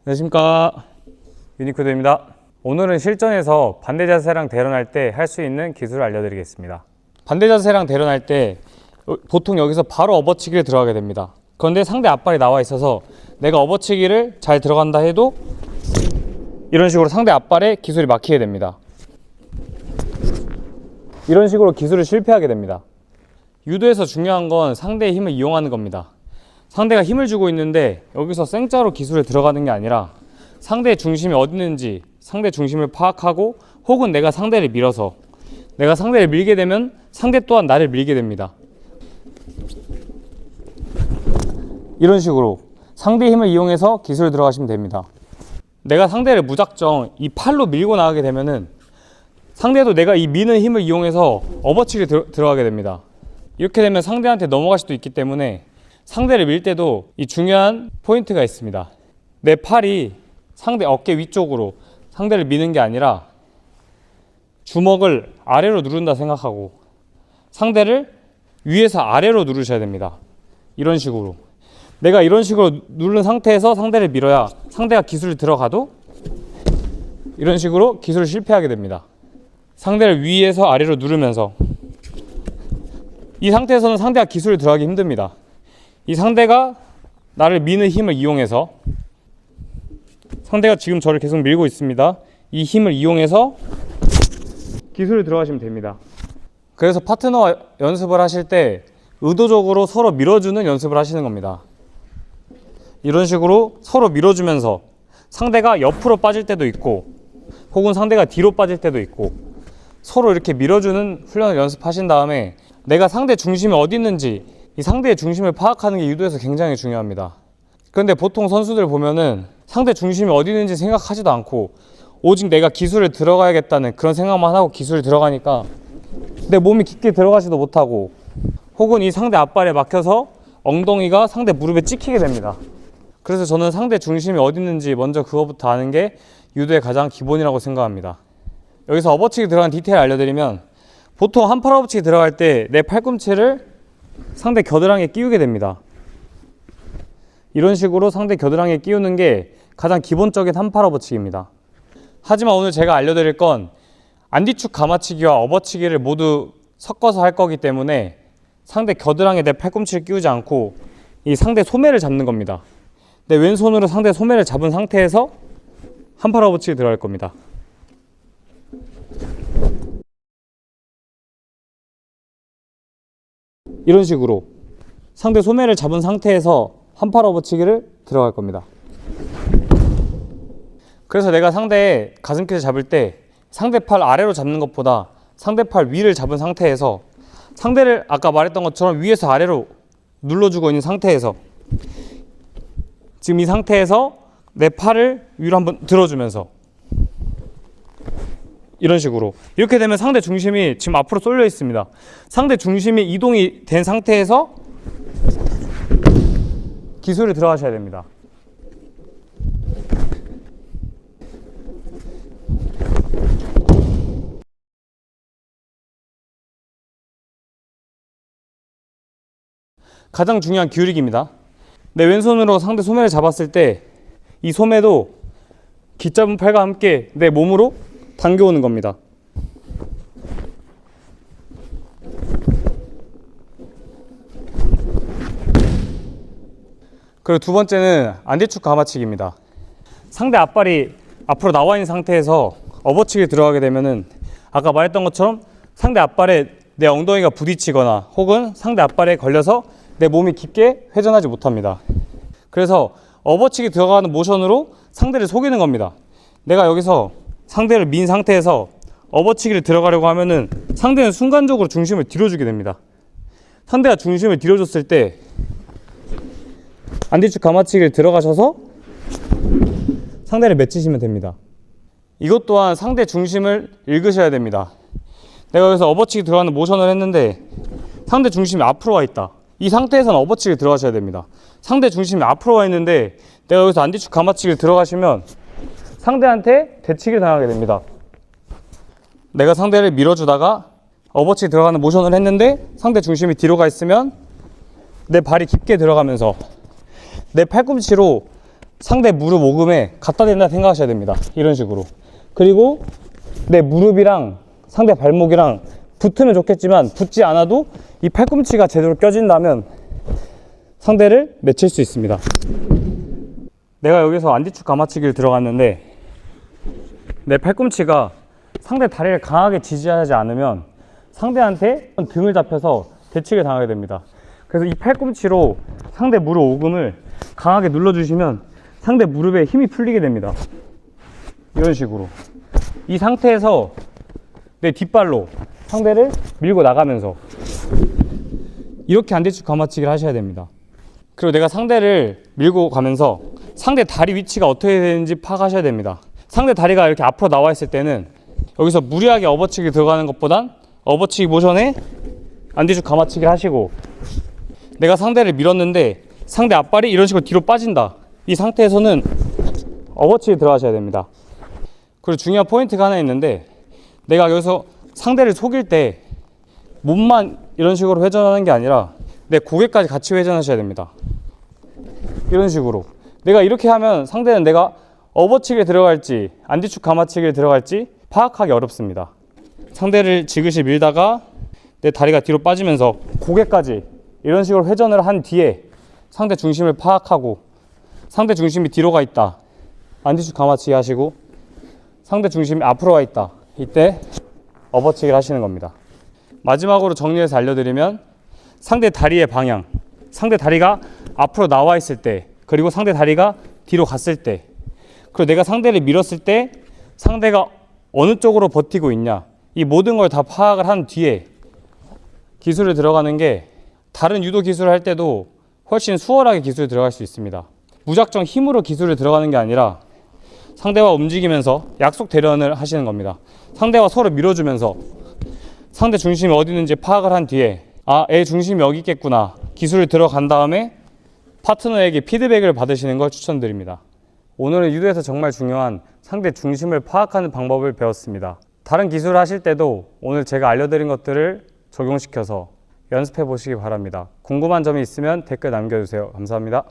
안녕하십니까, 유니코드입니다. 오늘은 실전에서 반대 자세랑 대런할 때 할 수 있는 기술을 알려드리겠습니다. 반대 자세랑 대런할 때 보통 여기서 바로 업어치기를 들어가게 됩니다. 그런데 상대 앞발이 나와 있어서 내가 업어치기를 잘 들어간다 해도 이런 식으로 상대 앞발에 기술이 막히게 됩니다. 이런 식으로 기술을 실패하게 됩니다. 유도에서 중요한 건 상대의 힘을 이용하는 겁니다. 상대가 힘을 주고 있는데 여기서 생자로 기술에 들어가는 게 아니라 상대의 중심이 어디 있는지 상대 중심을 파악하고, 혹은 내가 상대를 밀어서, 내가 상대를 밀게 되면 상대 또한 나를 밀게 됩니다. 이런 식으로 상대의 힘을 이용해서 기술을 들어가시면 됩니다. 내가 상대를 무작정 이 팔로 밀고 나가게 되면은 상대도 내가 이 미는 힘을 이용해서 업어치기를 들어가게 됩니다. 이렇게 되면 상대한테 넘어갈 수도 있기 때문에 상대를 밀 때도 이 중요한 포인트가 있습니다. 내 팔이 상대 어깨 위쪽으로 상대를 미는 게 아니라 주먹을 아래로 누른다 생각하고 상대를 위에서 아래로 누르셔야 됩니다. 이런 식으로 내가 이런 식으로 누른 상태에서 상대를 밀어야 상대가 기술이 들어가도 이런 식으로 기술을 실패하게 됩니다. 상대를 위에서 아래로 누르면서, 이 상태에서는 상대가 기술을 들어가기 힘듭니다. 이 상대가 나를 미는 힘을 이용해서, 상대가 지금 저를 계속 밀고 있습니다. 이 힘을 이용해서 기술을 들어가시면 됩니다. 그래서 파트너 연습을 하실 때 의도적으로 서로 밀어주는 연습을 하시는 겁니다. 이런 식으로 서로 밀어주면서 상대가 옆으로 빠질 때도 있고, 혹은 상대가 뒤로 빠질 때도 있고, 서로 이렇게 밀어주는 훈련을 연습하신 다음에 내가 상대 중심이 어디 있는지, 이 상대의 중심을 파악하는 게 유도에서 굉장히 중요합니다. 그런데 보통 선수들 보면은 상대 중심이 어디 있는지 생각하지도 않고 오직 내가 기술을 들어가야겠다는 그런 생각만 하고 기술을 들어가니까 내 몸이 깊게 들어가지도 못하고, 혹은 이 상대 앞발에 막혀서 엉덩이가 상대 무릎에 찍히게 됩니다. 그래서 저는 상대 중심이 어디 있는지 먼저 그거부터 아는 게 유도의 가장 기본이라고 생각합니다. 여기서 업어치기 들어간 디테일 알려드리면, 보통 한팔 업어치기 들어갈 때 내 팔꿈치를 상대 겨드랑이에 끼우게 됩니다. 이런 식으로 상대 겨드랑이에 끼우는 게 가장 기본적인 한팔 업어치기입니다. 하지만 오늘 제가 알려드릴 건 안뒤축 감아치기와 업어치기를 모두 섞어서 할 거기 때문에 상대 겨드랑이에 내 팔꿈치를 끼우지 않고 이 상대 소매를 잡는 겁니다. 내 왼손으로 상대 소매를 잡은 상태에서 한팔 업어치기 들어갈 겁니다. 이런 식으로 상대 소매를 잡은 상태에서 한팔 업어치기를 들어갈 겁니다. 그래서 내가 상대의 가슴kit을 잡을 때 상대 팔 아래로 잡는 것보다 상대 팔 위를 잡은 상태에서 상대를 아까 말했던 것처럼 위에서 아래로 눌러주고 있는 상태에서, 지금 이 상태에서 내 팔을 위로 한번 들어주면서 이런 식으로, 이렇게 되면 상대 중심이 지금 앞으로 쏠려 있습니다. 상대 중심이 이동이 된 상태에서 기술을 들어가셔야 됩니다. 가장 중요한 기울이기입니다. 내 왼손으로 상대 소매를 잡았을 때 이 소매도 깃잡은 팔과 함께 내 몸으로 당겨오는 겁니다. 그리고 두 번째는 안뒤축 감아치기입니다. 상대 앞발이 앞으로 나와 있는 상태에서 업어치기 들어가게 되면은 아까 말했던 것처럼 상대 앞발에 내 엉덩이가 부딪히거나 혹은 상대 앞발에 걸려서 내 몸이 깊게 회전하지 못합니다. 그래서 업어치기 들어가는 모션으로 상대를 속이는 겁니다. 내가 여기서 상대를 민 상태에서 업어치기를 들어가려고 하면은 상대는 순간적으로 중심을 뒤로 주게 됩니다. 상대가 중심을 뒤로 줬을 때 안뒤축 감아치기를 들어가셔서 상대를 맺히시면 됩니다. 이것 또한 상대 중심을 읽으셔야 됩니다. 내가 여기서 업어치기 들어가는 모션을 했는데 상대 중심이 앞으로 와 있다. 이 상태에서는 업어치기를 들어가셔야 됩니다. 상대 중심이 앞으로 와 있는데 내가 여기서 안뒤축 감아치기를 들어가시면 상대한테 대치기를 당하게 됩니다. 내가 상대를 밀어주다가 업어치기 들어가는 모션을 했는데 상대 중심이 뒤로 가 있으면 내 발이 깊게 들어가면서 내 팔꿈치로 상대 무릎 오금에 갖다 댄다 생각하셔야 됩니다. 이런 식으로. 그리고 내 무릎이랑 상대 발목이랑 붙으면 좋겠지만 붙지 않아도 이 팔꿈치가 제대로 껴진다면 상대를 맺힐 수 있습니다. 내가 여기서 안뒤축 감아치기를 들어갔는데 내 팔꿈치가 상대 다리를 강하게 지지하지 않으면 상대한테 등을 잡혀서 대치를 당하게 됩니다. 그래서 이 팔꿈치로 상대 무릎 오금을 강하게 눌러주시면 상대 무릎에 힘이 풀리게 됩니다. 이런 식으로. 이 상태에서 내 뒷발로 상대를 밀고 나가면서 이렇게 안뒤축 감아치기를 하셔야 됩니다. 그리고 내가 상대를 밀고 가면서 상대 다리 위치가 어떻게 되는지 파악하셔야 됩니다. 상대 다리가 이렇게 앞으로 나와 있을 때는 여기서 무리하게 업어치기 들어가는 것보단 업어치기 모션에 안뒤축 감아치기를 하시고, 내가 상대를 밀었는데 상대 앞발이 이런 식으로 뒤로 빠진다. 이 상태에서는 업어치기 들어가셔야 됩니다. 그리고 중요한 포인트가 하나 있는데, 내가 여기서 상대를 속일 때 몸만 이런 식으로 회전하는 게 아니라 내 고개까지 같이 회전하셔야 됩니다. 이런 식으로. 내가 이렇게 하면 상대는 내가 업어치기에 들어갈지 안뒤축 감아치기에 들어갈지 파악하기 어렵습니다. 상대를 지그시 밀다가 내 다리가 뒤로 빠지면서 고개까지 이런 식으로 회전을 한 뒤에 상대 중심을 파악하고, 상대 중심이 뒤로 가 있다, 안뒤축 감아치기 하시고, 상대 중심이 앞으로 가 있다, 이때 업어치기를 하시는 겁니다. 마지막으로 정리해서 알려드리면, 상대 다리의 방향, 상대 다리가 앞으로 나와 있을 때, 그리고 상대 다리가 뒤로 갔을 때, 그리고 내가 상대를 밀었을 때 상대가 어느 쪽으로 버티고 있냐, 이 모든 걸 다 파악을 한 뒤에 기술을 들어가는 게 다른 유도 기술을 할 때도 훨씬 수월하게 기술이 들어갈 수 있습니다. 무작정 힘으로 기술을 들어가는 게 아니라 상대와 움직이면서 약속 대련을 하시는 겁니다. 상대와 서로 밀어주면서 상대 중심이 어디 있는지 파악을 한 뒤에, 아, 얘 중심이 여기 있겠구나, 기술을 들어간 다음에 파트너에게 피드백을 받으시는 걸 추천드립니다. 오늘은 유도에서 정말 중요한 상대 중심을 파악하는 방법을 배웠습니다. 다른 기술을 하실 때도 오늘 제가 알려드린 것들을 적용시켜서 연습해 보시기 바랍니다. 궁금한 점이 있으면 댓글 남겨주세요. 감사합니다.